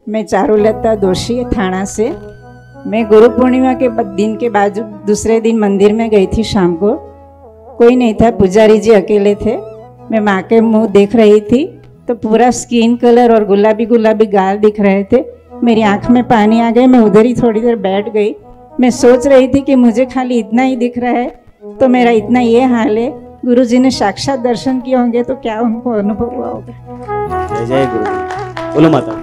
मैं चारुलता दोषी थाना से। मैं गुरु पूर्णिमा के दिन के बाद दूसरे दिन मंदिर में गई थी शाम को। कोई नहीं था, पुजारी जी अकेले थे। मैं माँ के मुंह देख रही थी तो पूरा स्किन कलर और गुलाबी गुलाबी गाल दिख रहे थे। मेरी आँख में पानी आ गया। मैं उधर ही थोड़ी देर बैठ गई। मैं सोच रही थी कि मुझे खाली इतना ही दिख रहा है तो मेरा इतना ये हाल है। गुरु जी ने साक्षात दर्शन किए होंगे तो क्या उनको अनुभव हुआ होगा। जय जय गुरुदेव। बोलो माता।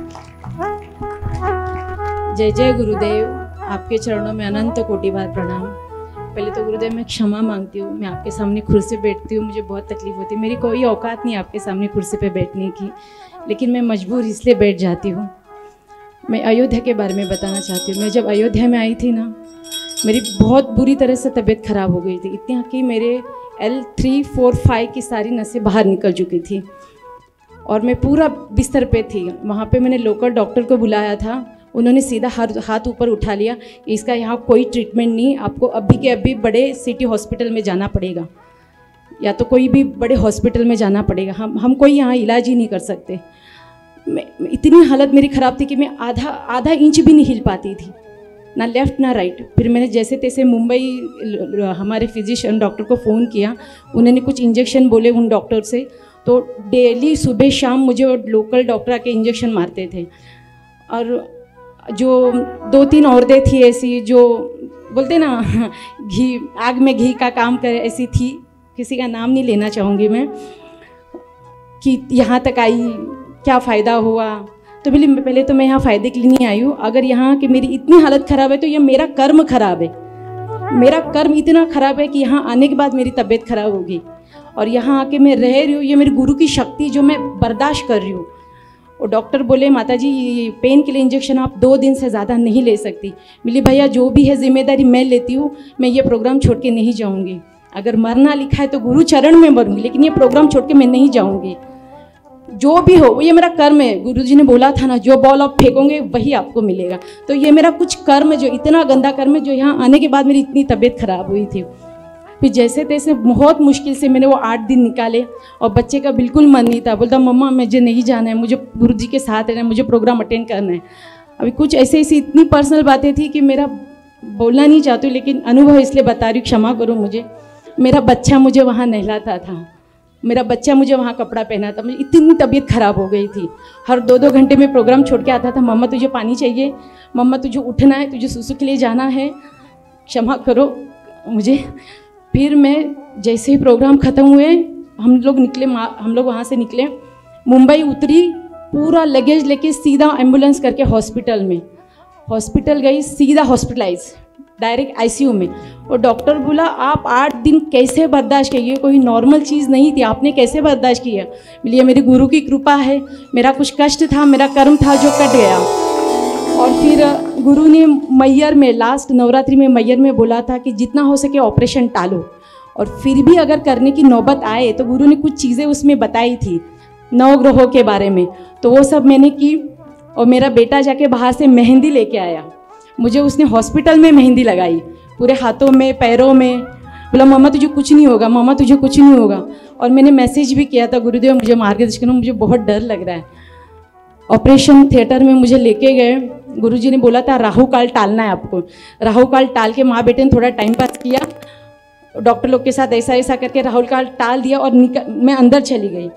जय जय गुरुदेव। आपके चरणों में अनंत कोटि बार प्रणाम। पहले तो गुरुदेव मैं क्षमा मांगती हूँ। मैं आपके सामने कुर्सी पे बैठती हूँ, मुझे बहुत तकलीफ होती है। मेरी कोई औकात नहीं आपके सामने कुर्सी पे बैठने की, लेकिन मैं मजबूर इसलिए बैठ जाती हूँ। मैं अयोध्या के बारे में बताना चाहती हूँ। मैं जब अयोध्या में आई थी ना, मेरी बहुत बुरी तरह से तबीयत खराब हो गई थी। इतनी कि मेरे L3, 4, 5 की सारी नसें बाहर निकल चुकी थी और मैं पूरा बिस्तर पे थी। वहाँ पे मैंने लोकल डॉक्टर को बुलाया था। उन्होंने सीधा हाथ ऊपर उठा लिया कि इसका यहाँ कोई ट्रीटमेंट नहीं, आपको अभी के अभी बड़े सिटी हॉस्पिटल में जाना पड़ेगा, या तो कोई भी बड़े हॉस्पिटल में जाना पड़ेगा। हम कोई यहाँ इलाज ही नहीं कर सकते। मैं इतनी हालत मेरी ख़राब थी कि मैं आधा इंच भी नहीं हिल पाती थी, ना लेफ़्ट ना राइट। फिर मैंने जैसे तैसे मुंबई हमारे फिजिशियन डॉक्टर को फ़ोन किया। उन्होंने कुछ इंजेक्शन बोले उन डॉक्टर से, तो डेली सुबह शाम मुझे वो लोकल डॉक्टर आके इंजेक्शन मारते थे। और जो 2-3 औरतें थी ऐसी जो बोलते ना घी आग में घी का काम करे, ऐसी थी। किसी का नाम नहीं लेना चाहूँगी मैं, कि यहाँ तक आई क्या फ़ायदा हुआ। तो बोली पहले तो मैं यहाँ फ़ायदे के लिए नहीं आई हूँ। अगर यहाँ कि मेरी इतनी हालत ख़राब है तो ये मेरा कर्म ख़राब है। मेरा कर्म इतना ख़राब है कि यहाँ आने के बाद मेरी तबीयत ख़राब होगी, और यहाँ आके मैं रह रही हूँ। ये मेरे गुरु की शक्ति जो मैं बर्दाश्त कर रही हूँ। और डॉक्टर बोले माता जी ये पेन के लिए इंजेक्शन आप 2 दिन से ज़्यादा नहीं ले सकती। बोली भैया जो भी है जिम्मेदारी मैं लेती हूँ, मैं ये प्रोग्राम छोड़ के नहीं जाऊँगी। अगर मरना लिखा है तो गुरु चरण में मरूंगी, लेकिन ये प्रोग्राम छोड़ के मैं नहीं जाऊँगी। जो भी हो ये मेरा कर्म है। गुरु जी ने बोला था ना, जो बॉल आप फेंकोगे वही आपको मिलेगा। तो ये मेरा कुछ कर्म है, जो इतना गंदा कर्म है, जो यहाँ आने के बाद मेरी इतनी तबीयत खराब हुई थी। फिर जैसे तैसे बहुत मुश्किल से मैंने वो 8 दिन निकाले, और बच्चे का बिल्कुल मन नहीं था। बोलता मम्मा मुझे नहीं जाना है, मुझे गुरु जी के साथ रहना है, मुझे प्रोग्राम अटेंड करना है। अभी कुछ ऐसी इतनी पर्सनल बातें थी कि मेरा बोलना नहीं चाहती, लेकिन अनुभव इसलिए बता रही हूँ, क्षमा करो मुझे। मेरा बच्चा मुझे वहाँ नहलाता था, मेरा बच्चा मुझे वहाँ कपड़ा पहना था। मुझे इतनी तबीयत खराब हो गई थी। हर 2-2 घंटे में प्रोग्राम छोड़ के आता था। मम्मा तुझे पानी चाहिए, मम्मा तुझे उठना है, तुझे सुसु के लिए जाना है, क्षमा करो मुझे। फिर मैं जैसे ही प्रोग्राम ख़त्म हुए, हम लोग वहाँ से निकले, मुंबई उतरी, पूरा लगेज लेके सीधा एम्बुलेंस करके हॉस्पिटल गई, सीधा हॉस्पिटलाइज डायरेक्ट ICU में। और डॉक्टर बोला आप 8 दिन कैसे बर्दाश्त किए, कोई नॉर्मल चीज़ नहीं थी, आपने कैसे बर्दाश्त किया। बोलिए मेरी गुरु की कृपा है, मेरा कुछ कष्ट था, मेरा कर्म था जो कट गया। और फिर गुरु ने मैयर में लास्ट नवरात्रि में मैयर में बोला था कि जितना हो सके ऑपरेशन टालो, और फिर भी अगर करने की नौबत आए तो गुरु ने कुछ चीज़ें उसमें बताई थी 9 ग्रहों के बारे में, तो वो सब मैंने की। और मेरा बेटा जाके बाहर से मेहंदी लेके आया, मुझे उसने हॉस्पिटल में मेहंदी लगाई, पूरे हाथों में पैरों में। बोला मम्मा तुझे कुछ नहीं होगा, मम्मा तुझे कुछ नहीं होगा। और मैंने मैसेज भी किया था गुरुदेव मुझे मार्गदर्शन करो, मुझे बहुत डर लग रहा है। ऑपरेशन थिएटर में मुझे लेके गए। गुरुजी ने बोला था राहु काल टालना है आपको। राहु काल टाल के माँ बेटे ने थोड़ा टाइम पास किया, डॉक्टर लोग के साथ ऐसा करके राहु काल टाल दिया, और मैं अंदर चली गई।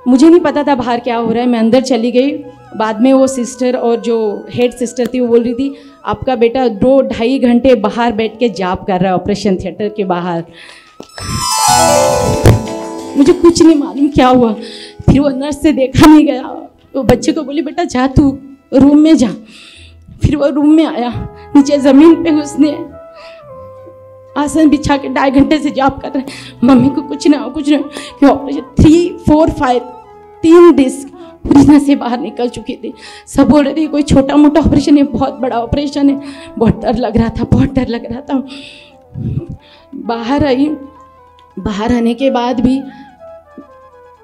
मुझे नहीं पता था बाहर क्या हो रहा है, मैं अंदर चली गई। बाद में वो सिस्टर और जो हेड सिस्टर थी वो बोल रही थी आपका बेटा 2-2.5 घंटे बाहर बैठ के जाप कर रहा है ऑपरेशन थिएटर के बाहर। मुझे कुछ नहीं मालूम क्या हुआ। फिर वो नर्स से देखा नहीं गया, वो बच्चे को बोली बेटा जा तू रूम में जा। फिर वो रूम में आया, नीचे ज़मीन पे उसने आसन बिछा के 2.5 घंटे से जाप कर रहे हैं, मम्मी को कुछ ना हो कुछ ना। फिर ऑपरेशन 3, 4, 5 3 डिस्क पूरी नसें बाहर निकल चुकी थी। सब बोल रहे थे कोई छोटा मोटा ऑपरेशन है, बहुत बड़ा ऑपरेशन है। बहुत डर लग रहा था, बहुत डर लग रहा था। बाहर आई, बाहर आने के बाद भी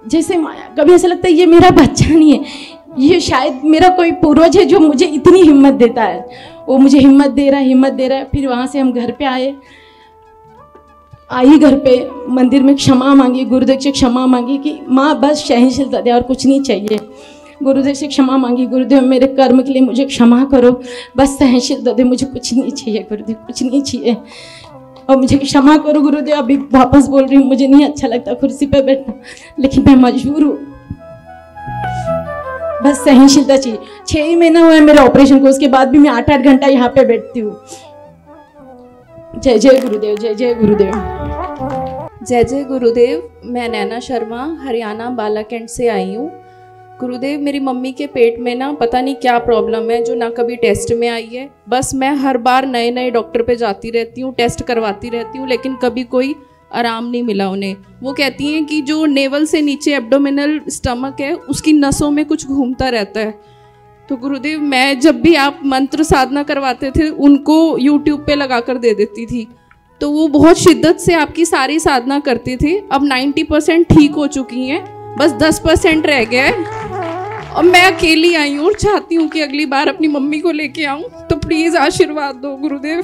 जैसे माया, कभी ऐसा लगता है ये मेरा बच्चा नहीं है, ये शायद मेरा कोई पूर्वज है जो मुझे इतनी हिम्मत देता है। वो मुझे हिम्मत दे रहा है। फिर वहाँ से हम घर पे आई घर पे मंदिर में क्षमा मांगी, गुरुदेव से क्षमा मांगी कि माँ बस सहनशीलता दे और कुछ नहीं चाहिए। गुरुदेव से क्षमा मांगी, गुरुदेव मेरे कर्म के लिए मुझे क्षमा करो, बस सहनशीलता दे, मुझे कुछ नहीं चाहिए गुरुदेव, कुछ नहीं चाहिए, और मुझे क्षमा करो गुरुदेव। अभी वापस बोल रही हूँ, मुझे नहीं अच्छा लगता कुर्सी पे बैठना, लेकिन मैं मजबूर हूँ, बस सहनशीलता चाहिए। 6 ही महीना हुआ है मेरे ऑपरेशन को, उसके बाद भी मैं 8-8 घंटा यहाँ पे बैठती हूँ। जय जय गुरुदेव, जय जय गुरुदेव। जय जय गुरुदेव। मैं नैना शर्मा हरियाणा बालाकंड से आई हूँ। गुरुदेव मेरी मम्मी के पेट में ना पता नहीं क्या प्रॉब्लम है जो ना कभी टेस्ट में आई है। बस मैं हर बार नए नए डॉक्टर पे जाती रहती हूँ, टेस्ट करवाती रहती हूँ, लेकिन कभी कोई आराम नहीं मिला उन्हें। वो कहती हैं कि जो नेवल से नीचे एब्डोमिनल स्टमक है उसकी नसों में कुछ घूमता रहता है। तो गुरुदेव मैं जब भी आप मंत्र साधना करवाते थे उनको यूट्यूब पे लगा कर दे देती थी, तो वो बहुत शिद्दत से आपकी सारी साधना करते थे। अब 90% ठीक हो चुकी हैं, बस 10% रह गया है और मैं अकेली आई हूँ और चाहती हूँ कि अगली बार अपनी मम्मी को लेके आऊँ। तो प्लीज़ आशीर्वाद दो गुरुदेव।